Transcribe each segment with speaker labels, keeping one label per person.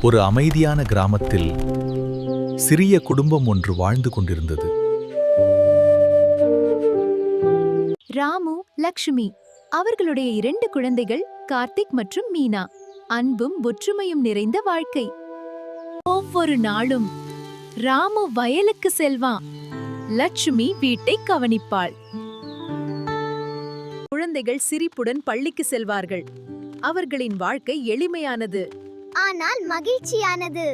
Speaker 1: ஒரு அமைதியான கிராமத்தில் சிறிய குடும்பம் ஒன்று வாழ்ந்து கொண்டிருந்தது.
Speaker 2: ராமு, லக்ஷ்மி அவர்களுடைய 2 குழந்தைகள் கார்த்திக் மற்றும் மீனா. அன்பும் ஒற்றுமையும் நிறைந்த வாழ்க்கை. ஒவ்வொரு நாளும் ராமு வயலுக்கு செல்வான், லட்சுமி வீட்டை கவனிப்பாள். குழந்தைகள் சிரிப்புடன் பள்ளிக்கு செல்வார்கள். அவர்களின் வாழ்க்கை எளிமையானது,
Speaker 3: ஆனால் மகிழ்ச்சியானது.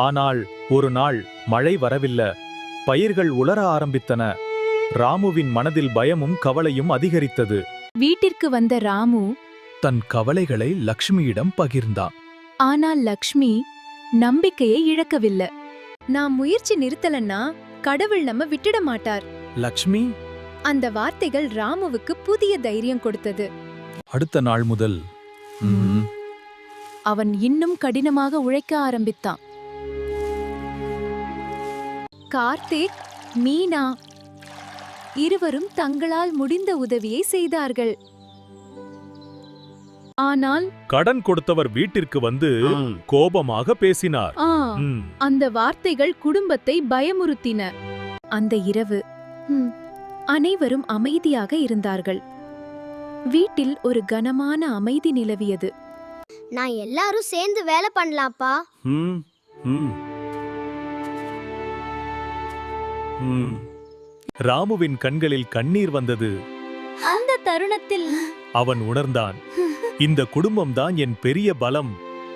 Speaker 1: ஆனால் ஒரு நாள் மழை வரவில்லை. பயிர்கள் உலர ஆரம்பித்தன. ராமுவின் மனதில் பயமும் கவலையும் அதிகரித்தது.
Speaker 2: வீட்டிற்கு வந்த ராமு
Speaker 1: தன் கவலைகளை லக்ஷ்மியிடம் பகிர்ந்தான்.
Speaker 2: ஆனால் லக்ஷ்மி நம்பிக்கையை இழக்கவில்லை. நான் முயற்சி நிறுத்தலன்னா கடவுள் நம்ம விட்டுட மாட்டார்.
Speaker 1: லக்ஷ்மி,
Speaker 2: அந்த வார்த்தைகள் ராமுவுக்கு புதிய தைரியம் கொடுத்தது.
Speaker 1: அடுத்த நாள் முதல்
Speaker 2: அவன் இன்னும் கடினமாக உழைக்க ஆரம்பித்தான். கார்த்திக், மீனா இருவரும் தங்களால் முடிந்த உதவியை செய்தார்கள். ஆனால்
Speaker 1: கடன் கொடுத்தவர் வீட்டிற்கு வந்து கோபமாக பேசினார்.
Speaker 2: அந்த வார்த்தைகள் குடும்பத்தை பயமுறுத்தின. அந்த இரவு அனைவரும் அமைதியாக இருந்தார்கள். வீட்டில் ஒரு கனமான அமைதி நிலவியது.
Speaker 3: நான் எல்லாரும் சேர்ந்து வேலை பண்ணலாம்ப்பா.
Speaker 1: ராமுவின் கண்களில் கண்ணீர் வந்தது.
Speaker 2: அந்த தருணத்தில்
Speaker 1: அவன் உணர்ந்தான், இந்த குடும்பம்தான் என் பெரிய பலம்.